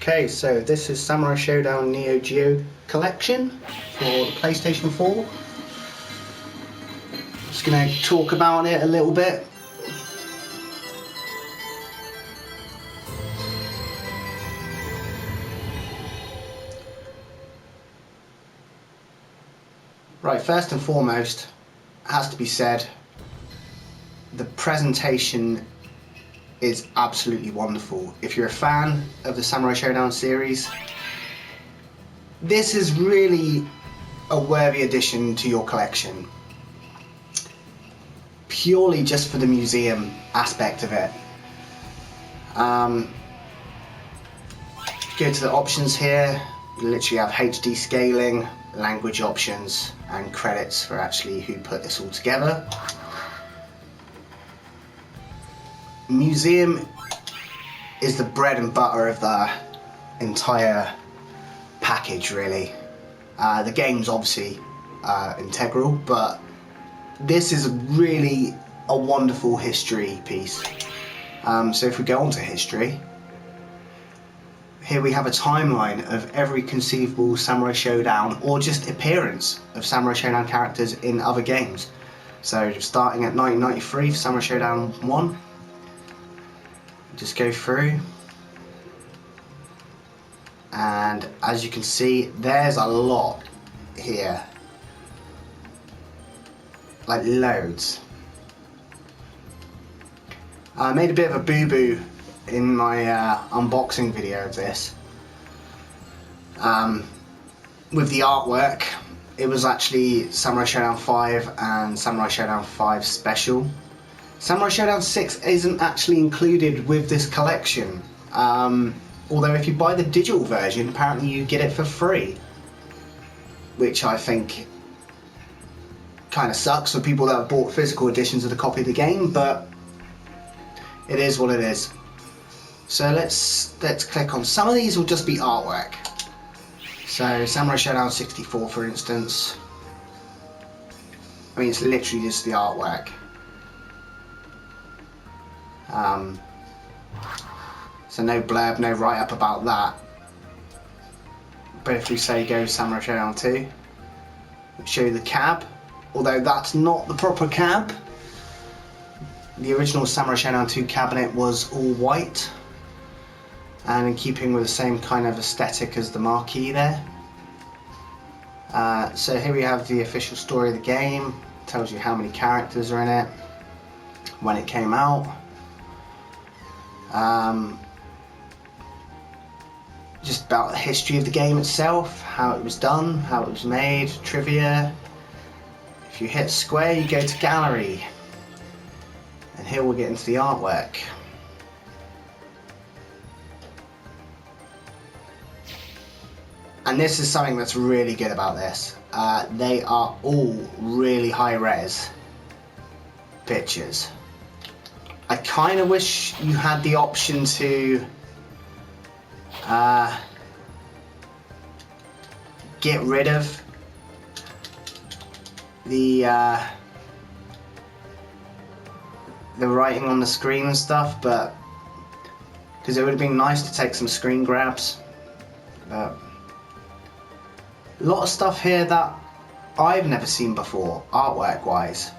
Okay, so this is Samurai Shodown NEOGEO collection for the PlayStation 4. Just going to talk about it a little bit. Right, first and foremost, it has to be said, the presentation is absolutely wonderful. If you're a fan of the Samurai Shodown series, this is really a worthy addition to your collection. Purely just for the museum aspect of it. Go to the options here, you literally have HD scaling, language options, and credits for actually who put this all together. Museum is the bread and butter of the entire package, really. The game's obviously integral, but this is really a wonderful history piece. So if we go on to history, here we have a timeline of every conceivable Samurai Shodown or just appearance of Samurai Shodown characters in other games. So starting at 1993 for Samurai Shodown 1, just go through, and as you can see, there's a lot here, like loads. I made a bit of a boo-boo in my unboxing video of this. With the artwork, it was actually Samurai Shodown 5 and Samurai Shodown 5 Special. Samurai Shodown 6 isn't actually included with this collection, although if you buy the digital version, apparently you get it for free, which I think kind of sucks for people that have bought physical editions of the copy of the game, but it is what it is. So let's click on, some of these will just be artwork. So Samurai Shodown 64, for instance, I mean, it's literally just the artwork. So no blurb, no write-up about that. But if we say go Samurai Shodown 2, we'll show you the cab, although that's not the proper cab. The original Samurai Shodown 2 cabinet was all white, and in keeping with the same kind of aesthetic as the marquee there. So here we have the official story of the game, tells you how many characters are in it, when it came out. Just about the history of the game itself, how it was done, how it was made, trivia. If you hit square, you go to gallery, and here we'll get into the artwork. And this is something that's really good about this. They are all really high res pictures. I kind of wish you had the option to get rid of the writing on the screen and stuff, but because it would have been nice to take some screen grabs. But a lot of stuff here that I've never seen before, artwork wise.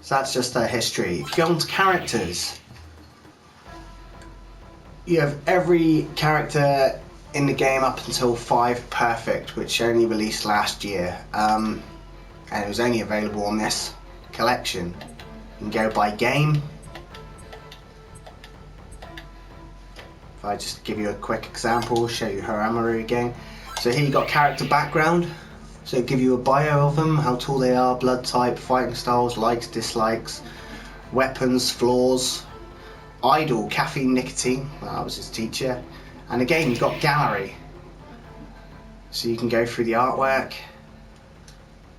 So that's just their history. If you go on to characters, you have every character in the game up until 5 Perfect, which only released last year, and it was only available on this collection. You can go by game. If I just give you a quick example, show you Haramaru again. So here you got character background. So give you a bio of them, how tall they are, blood type, fighting styles, likes, dislikes, weapons, flaws, idol, caffeine, nicotine, well, that was his teacher. And again, you've got gallery. So you can go through the artwork.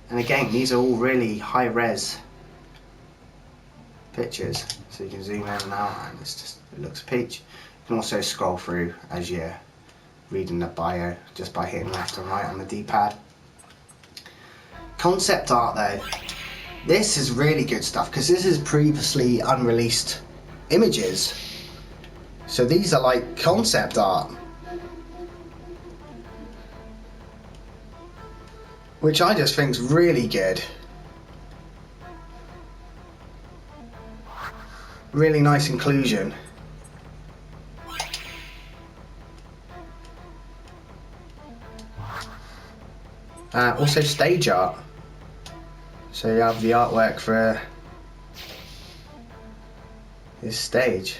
And again, these are all really high res pictures. So you can zoom in and out, and it looks a peach. You can also scroll through as you reading the bio just by hitting left and right on the D-pad. Concept art though, this is really good stuff because this is previously unreleased images. So these are like concept art, which I just think is really good. Really nice inclusion. Also stage art. So you have the artwork for this stage.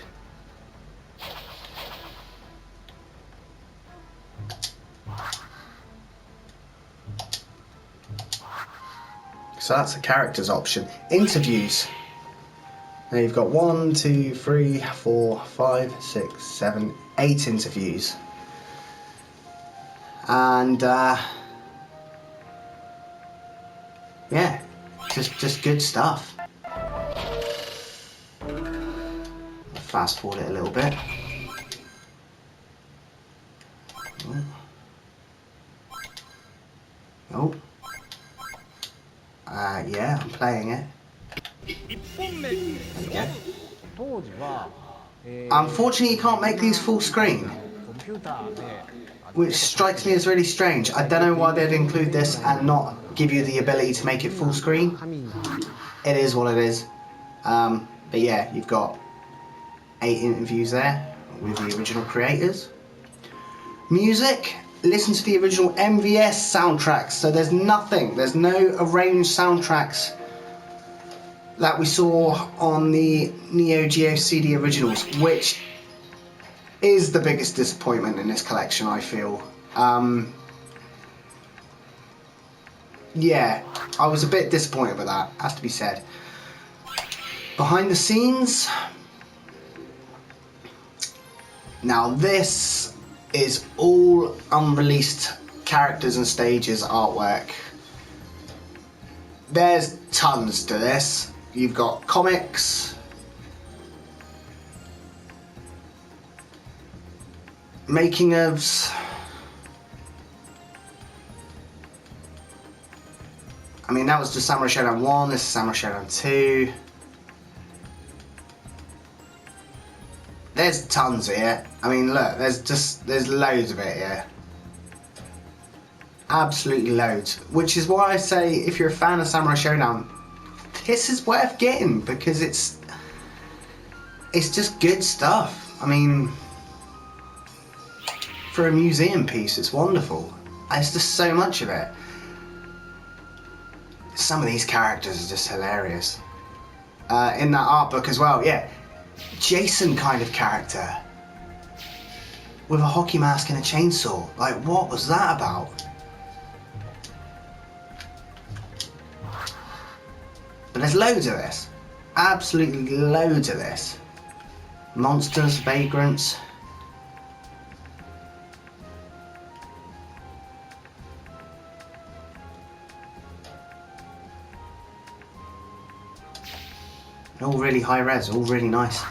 So that's the characters option. Interviews. Now you've got 1, 2, 3, 4, 5, 6, 7, 8 interviews. And yeah, just good stuff. Fast forward it a little bit. Oh. Yeah, I'm playing it. There we go. Unfortunately, you can't make these full screen, which strikes me as really strange. I don't know why they'd include this and not give you the ability to make it full screen. It is what it is. But yeah, you've got 8 interviews there with the original creators. Music. Listen to the original MVS soundtracks. So there's no arranged soundtracks that we saw on the Neo Geo CD originals, which is the biggest disappointment in this collection, I feel. Yeah, I was a bit disappointed with that, has to be said. Behind the scenes. Now this is all unreleased characters and stages artwork. There's tons to this. You've got comics, making ofs. I mean, that was just Samurai Shodown 1, this is Samurai Shodown 2. There's tons here. I mean, look, there's loads of it here. Absolutely loads. Which is why I say, if you're a fan of Samurai Shodown, this is worth getting, because it's just good stuff. I mean, for a museum piece, it's wonderful. There's just so much of it. Some of these characters are just hilarious. In that art book as well, yeah. Jason kind of character with a hockey mask and a chainsaw. Like, what was that about? But there's loads of this. Absolutely loads of this. Monsters, vagrants. All really high res, all really nice.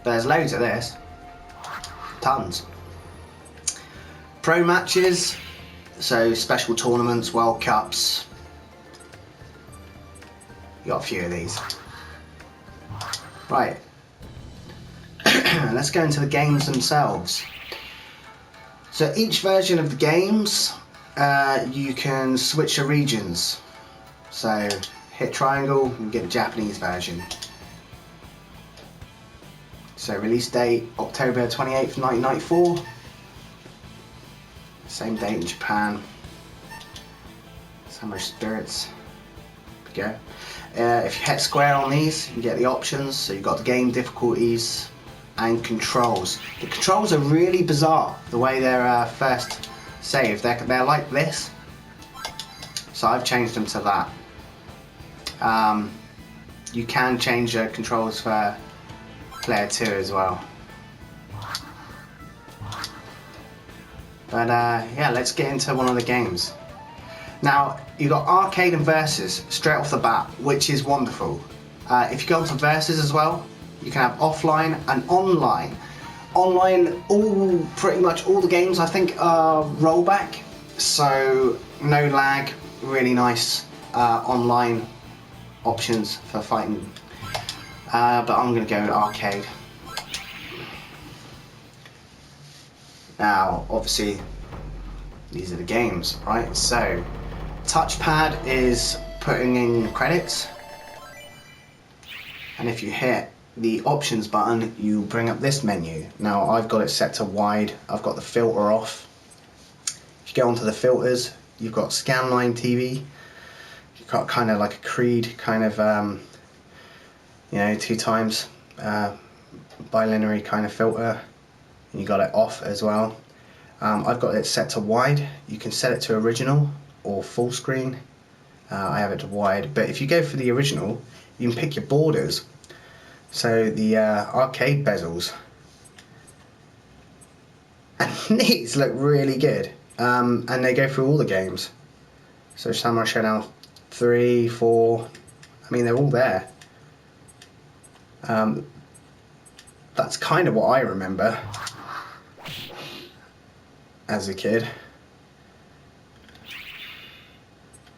But there's loads of this. Tons. Pro matches, so special tournaments, World Cups. You got a few of these. Right. Let's go into the games themselves. So each version of the games, you can switch the regions. So hit triangle and get the Japanese version. So release date October 28th, 1994. Same date in Japan. Samurai Spirits. There we go. If you hit square on these, you get the options. So you've got the game difficulties and controls. The controls are really bizarre, the way they're first saved. They're like this. So I've changed them to that. You can change the controls for player 2 as well. But yeah, let's get into one of the games. Now, you've got arcade and versus straight off the bat, which is wonderful. If you go onto versus as well, you can have offline and online. Online, pretty much all the games I think are rollback, so no lag, really nice online options for fighting. But I'm going to go arcade. Now, obviously, these are the games, right? So, touchpad is putting in credits, and if you hit the options button, you bring up this menu. Now, I've got it set to wide. I've got the filter off. If you go onto the filters, you've got scanline TV. You've got kind of like a Creed kind of, you know, 2 times bilinear kind of filter. You got it off as well. I've got it set to wide. You can set it to original or full screen. I have it to wide, but if you go for the original, you can pick your borders. So the arcade bezels, and these look really good, and they go through all the games. So Samurai Shodown 3, 4, I mean, they're all there. That's kind of what I remember as a kid.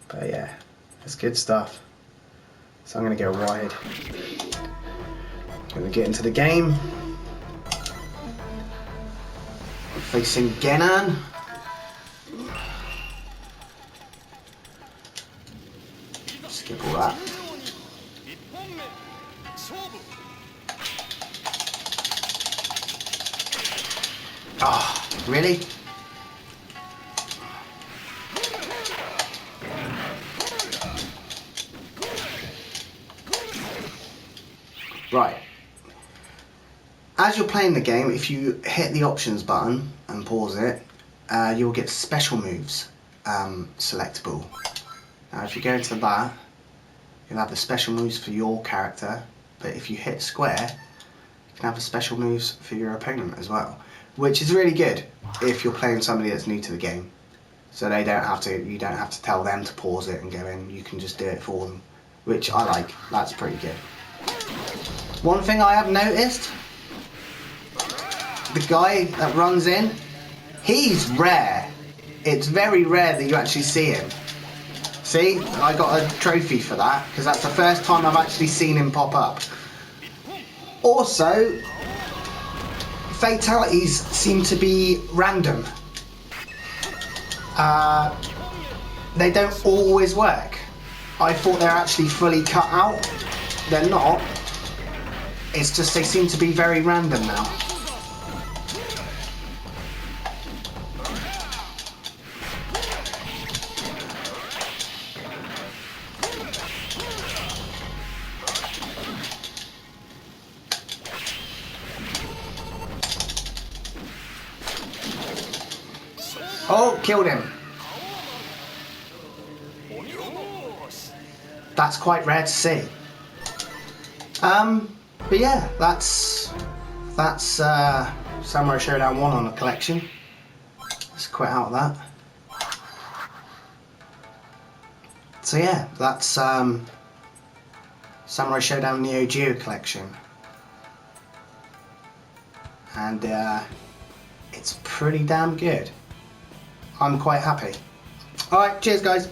But yeah, it's good stuff. So I'm going to go wide. Going to get into the game. Facing Genan. Skip all that. Oh, really? Right. As you're playing the game, if you hit the options button and pause it, you'll get special moves selectable. Now if you go into that, you'll have the special moves for your character, but if you hit square, you can have the special moves for your opponent as well, which is really good if you're playing somebody that's new to the game. So you don't have to tell them to pause it and go in, you can just do it for them, which I like. That's pretty good. One thing I have noticed, the guy that runs in, he's rare. It's very rare that you actually see him. See, I got a trophy for that, because that's the first time I've actually seen him pop up. Also, fatalities seem to be random. They don't always work. I thought they're actually fully cut out. They're not. It's just they seem to be very random now. Oh, killed him. That's quite rare to see. But yeah, that's Samurai Shodown 1 on the collection. Let's quit out of that. So yeah, that's Samurai Shodown NEOGEO collection. And it's pretty damn good. I'm quite happy. Alright, cheers guys.